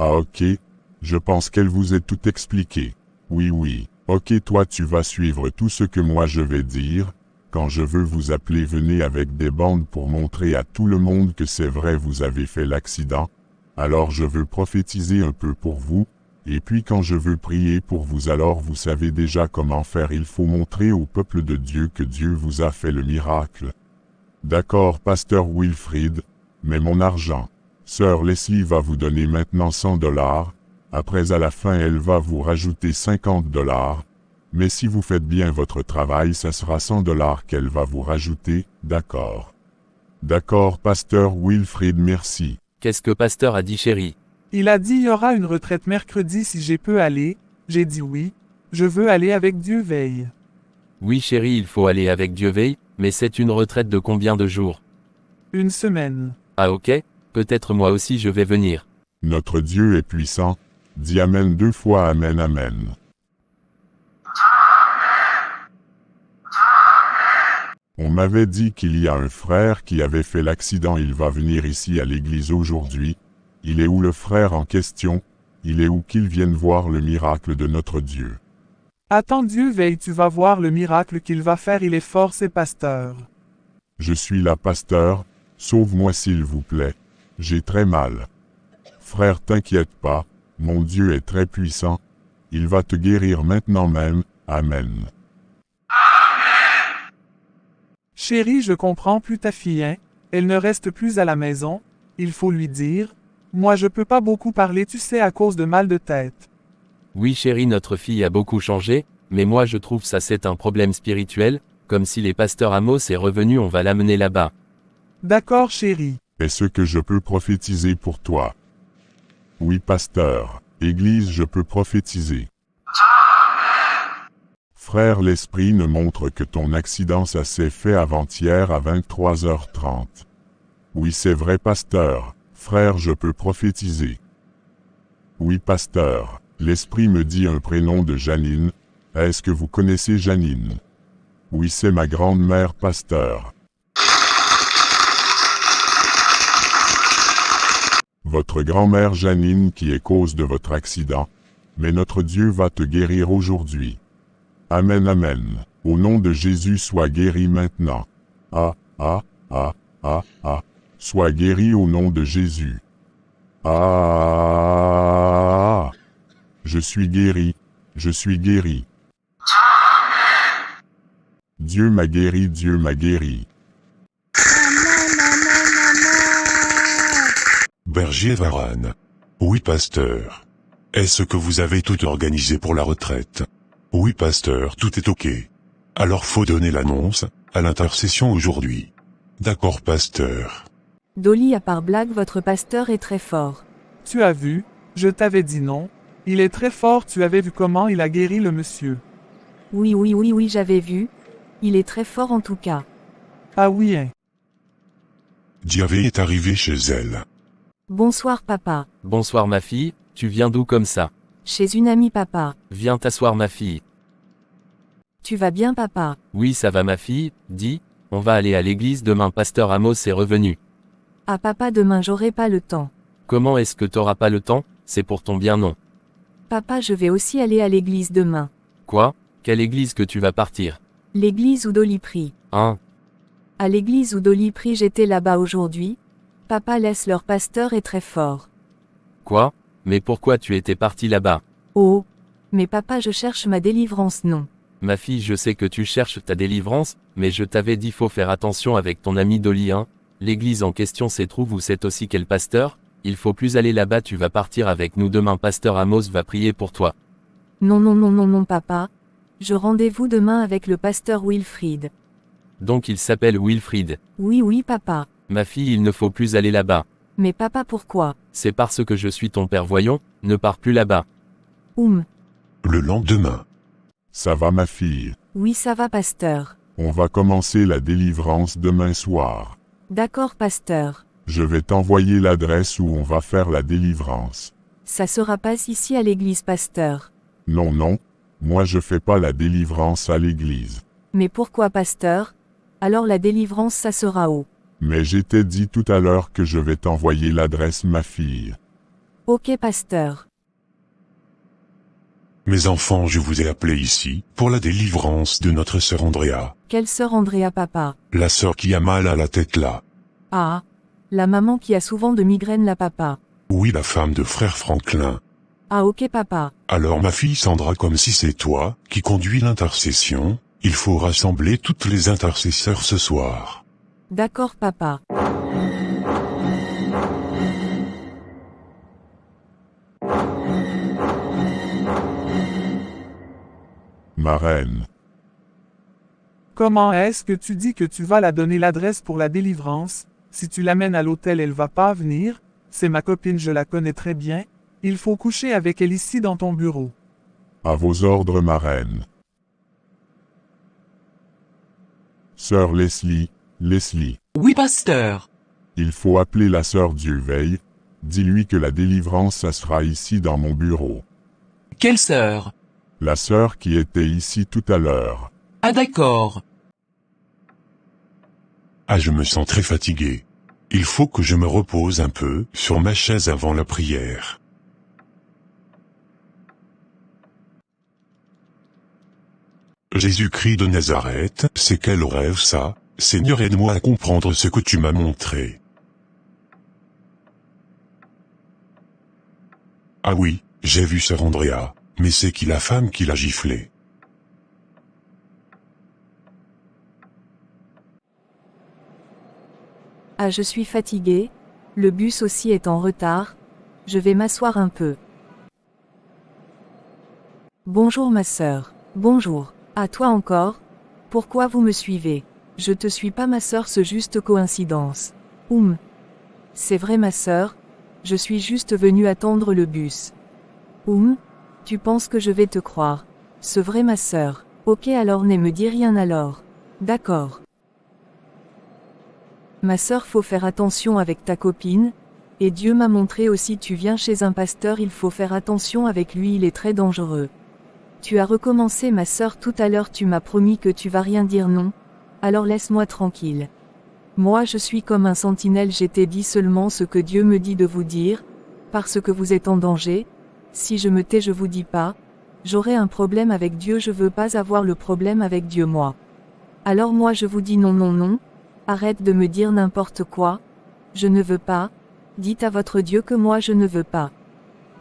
Ah ok, je pense qu'elle vous est tout expliqué. Oui, ok toi tu vas suivre tout ce que moi je vais dire. Quand je veux vous appeler venez avec des bandes pour montrer à tout le monde que c'est vrai vous avez fait l'accident. Alors je veux prophétiser un peu pour vous. Et puis quand je veux prier pour vous alors vous savez déjà comment faire, il faut montrer au peuple de Dieu que Dieu vous a fait le miracle. D'accord pasteur Wilfrid, mais mon argent. Sœur Leslie va vous donner maintenant $100, après à la fin elle va vous rajouter $50. Mais si vous faites bien votre travail ça sera $100 qu'elle va vous rajouter, d'accord. D'accord pasteur Wilfrid merci. Qu'est-ce que pasteur a dit chérie? Il a dit il y aura une retraite mercredi si j'ai peux aller, j'ai dit oui, je veux aller avec Dieu veille. Oui chérie il faut aller avec Dieu veille, mais c'est une retraite de combien de jours? Une semaine. Ah ok, peut-être moi aussi je vais venir. Notre Dieu est puissant, dis Amen 2 fois Amen Amen. On m'avait dit qu'il y a un frère qui avait fait l'accident, il va venir ici à l'église aujourd'hui. Il est où le frère en question? Il est où qu'il vienne voir le miracle de notre Dieu? Attends Dieu veille, tu vas voir le miracle qu'il va faire, il est fort, c'est pasteur. Je suis là pasteur, sauve-moi s'il vous plaît, j'ai très mal. Frère t'inquiète pas, mon Dieu est très puissant, il va te guérir maintenant même, Amen. Chérie, je comprends plus ta fille, hein? Elle ne reste plus à la maison, il faut lui dire. Moi je peux pas beaucoup parler tu sais à cause de mal de tête. Oui chérie notre fille a beaucoup changé, mais moi je trouve ça c'est un problème spirituel, comme si les pasteurs Amos est revenu on va l'amener là-bas. D'accord chérie. Est-ce que je peux prophétiser pour toi? Oui pasteur, Église je peux prophétiser. Frère l'esprit me montre que ton accident ça s'est fait avant-hier à 23h30. Oui c'est vrai pasteur, frère je peux prophétiser. Oui pasteur, l'esprit me dit un prénom de Janine, est-ce que vous connaissez Janine? Oui c'est ma grand-mère pasteur. Votre grand-mère Janine qui est cause de votre accident, mais notre Dieu va te guérir aujourd'hui. Amen Amen, au nom de Jésus sois guéri maintenant. Sois guéri au nom de Jésus. Je suis guéri, je suis guéri. Dieu m'a guéri, Dieu m'a guéri. Berger Varane. Oui pasteur. Est-ce que vous avez tout organisé pour la retraite? Oui pasteur, tout est ok. Alors faut donner l'annonce, à l'intercession aujourd'hui. D'accord pasteur. Dolly à part blague votre pasteur est très fort. Tu as vu, je t'avais dit non, il est très fort, tu avais vu comment il a guéri le monsieur. Oui j'avais vu. Il est très fort en tout cas. Ah oui hein. Diavé est arrivé chez elle. Bonsoir papa. Bonsoir ma fille, tu viens d'où comme ça? Chez une amie papa. Viens t'asseoir ma fille. Tu vas bien papa? Oui ça va ma fille, dis, on va aller à l'église demain pasteur Amos est revenu. Ah papa demain j'aurai pas le temps. Comment est-ce que t'auras pas le temps? C'est pour ton bien non. Papa je vais aussi aller à l'église demain. Quoi? Quelle église que tu vas partir? L'église où Dolly prie. Hein? À l'église où Dolly prie j'étais là-bas aujourd'hui. Papa laisse leur pasteur est très fort. Quoi? Mais pourquoi tu étais parti là-bas? Oh. Mais papa je cherche ma délivrance non. Ma fille je sais que tu cherches ta délivrance, mais je t'avais dit faut faire attention avec ton ami Dolly hein. L'église en question c'est trouve où c'est aussi quel pasteur? Il faut plus aller là-bas tu vas partir avec nous demain pasteur Amos va prier pour toi. Non papa. Je rendez-vous demain avec le pasteur Wilfrid. Donc il s'appelle Wilfrid. Oui papa. Ma fille il ne faut plus aller là-bas. Mais papa pourquoi? C'est parce que je suis ton père voyons, ne pars plus là-bas. Le lendemain. Ça va ma fille? Oui ça va pasteur. On va commencer la délivrance demain soir. D'accord pasteur. Je vais t'envoyer l'adresse où on va faire la délivrance. Ça sera pas ici à l'église pasteur. Non, moi je fais pas la délivrance à l'église. Mais pourquoi pasteur? Alors la délivrance ça sera où? Mais j'étais dit tout à l'heure que je vais t'envoyer l'adresse ma fille. Ok pasteur. Mes enfants, je vous ai appelés ici, pour la délivrance de notre sœur Andrea, Quelle sœur Andrea papa? la sœur qui a mal à la tête là. Ah. La maman qui a souvent de migraines là papa. Oui, la femme de frère Franklin. Ah ok papa. Alors ma fille Sandra, comme si c'est toi, qui conduis l'intercession, il faut rassembler toutes les intercesseurs ce soir. D'accord papa. Ma reine, Comment est-ce que tu dis que tu vas la donner l'adresse pour la délivrance? Si tu l'amènes à l'hôtel, elle va pas venir. C'est ma copine, je la connais très bien. Il faut coucher avec elle ici dans ton bureau. à vos ordres, ma reine. Sœur Leslie, Oui, pasteur. il faut appeler la sœur Dieuville. Dis-lui que la délivrance, ça sera ici dans mon bureau. Quelle sœur? La sœur qui était ici tout à l'heure. Ah d'accord. Ah, je me sens très fatigué. Il faut que je me repose un peu sur ma chaise avant la prière. Jésus-Christ de Nazareth, c'est quel rêve ça? Seigneur, aide-moi à comprendre ce que tu m'as montré. Ah oui, j'ai vu sœur Andrea, mais c'est qui la femme qui l'a giflée? Ah je suis fatiguée. Le bus aussi est en retard. Je vais m'asseoir un peu. Bonjour ma sœur. Bonjour. À toi encore? Pourquoi vous me suivez? Je te suis pas ma sœur, c'est juste coïncidence. C'est vrai ma sœur? Je suis juste venue attendre le bus. Tu penses que je vais te croire? C'est vrai ma sœur. Ok alors ne me dis rien alors. D'accord. Ma sœur, faut faire attention avec ta copine. Et Dieu m'a montré aussi, tu viens chez un pasteur, il faut faire attention avec lui, il est très dangereux. Tu as recommencé ma sœur tout à l'heure, tu m'as promis que tu vas rien dire non. Alors laisse-moi tranquille. Moi je suis comme un sentinelle, je t'ai dit seulement ce que Dieu me dit de vous dire, parce que vous êtes en danger. Si je me tais, je vous dis pas. J'aurai un problème avec Dieu, je veux pas avoir le problème avec Dieu moi. Alors moi je vous dis non non non. Arrête de me dire n'importe quoi. Je ne veux pas. Dites à votre Dieu que moi je ne veux pas.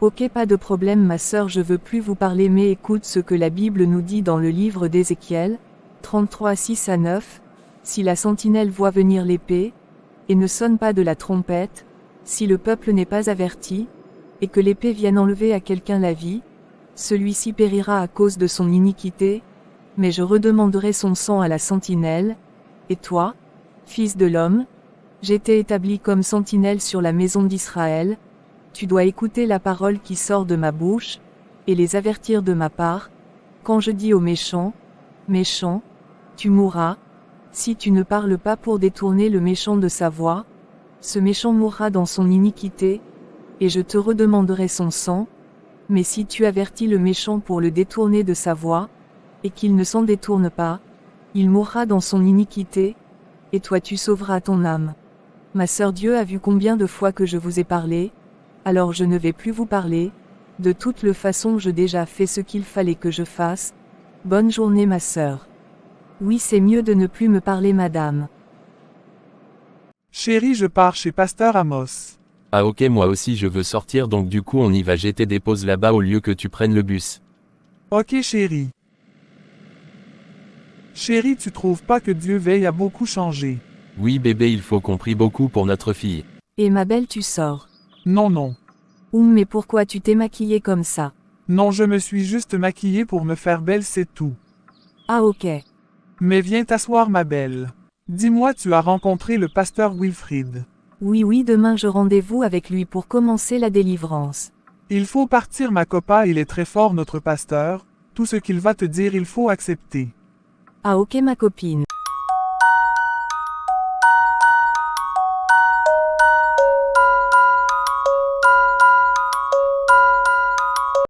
Ok, pas de problème ma sœur, je veux plus vous parler, mais écoute ce que la Bible nous dit dans le livre d'Ézéchiel, 33 6 à 9. Si la sentinelle voit venir l'épée, et ne sonne pas de la trompette, si le peuple n'est pas averti, et que l'épée vienne enlever à quelqu'un la vie, celui-ci périra à cause de son iniquité, mais je redemanderai son sang à la sentinelle. Et toi, fils de l'homme, j'étais établi comme sentinelle sur la maison d'Israël. Tu dois écouter la parole qui sort de ma bouche, et les avertir de ma part. Quand je dis aux méchants, méchant, tu mourras. Si tu ne parles pas pour détourner le méchant de sa voie, ce méchant mourra dans son iniquité, et je te redemanderai son sang. Mais si tu avertis le méchant pour le détourner de sa voie, et qu'il ne s'en détourne pas, il mourra dans son iniquité, et toi tu sauveras ton âme. Ma sœur, Dieu a vu combien de fois que je vous ai parlé, alors je ne vais plus vous parler. De toute le façon, j'ai déjà fait ce qu'il fallait que je fasse. Bonne journée ma sœur. Oui, c'est mieux de ne plus me parler madame. Chérie, je pars chez Pasteur Amos. Ah ok, moi aussi je veux sortir, donc du coup on y va, j'étais dépose là-bas au lieu que tu prennes le bus. Ok chérie. Chérie, tu trouves pas que Dieuville a beaucoup changé? Oui bébé, il faut qu'on prie beaucoup pour notre fille. Et ma belle, tu sors. Non non. Mais pourquoi tu t'es maquillée comme ça? Non, je me suis juste maquillée pour me faire belle, c'est tout. Ah ok. Mais viens t'asseoir ma belle. Dis-moi, tu as rencontré le pasteur Wilfrid. Oui, demain je rendez-vous avec lui pour commencer la délivrance. Il faut partir ma copa, il est très fort notre pasteur. Tout ce qu'il va te dire, il faut accepter. Ah ok ma copine.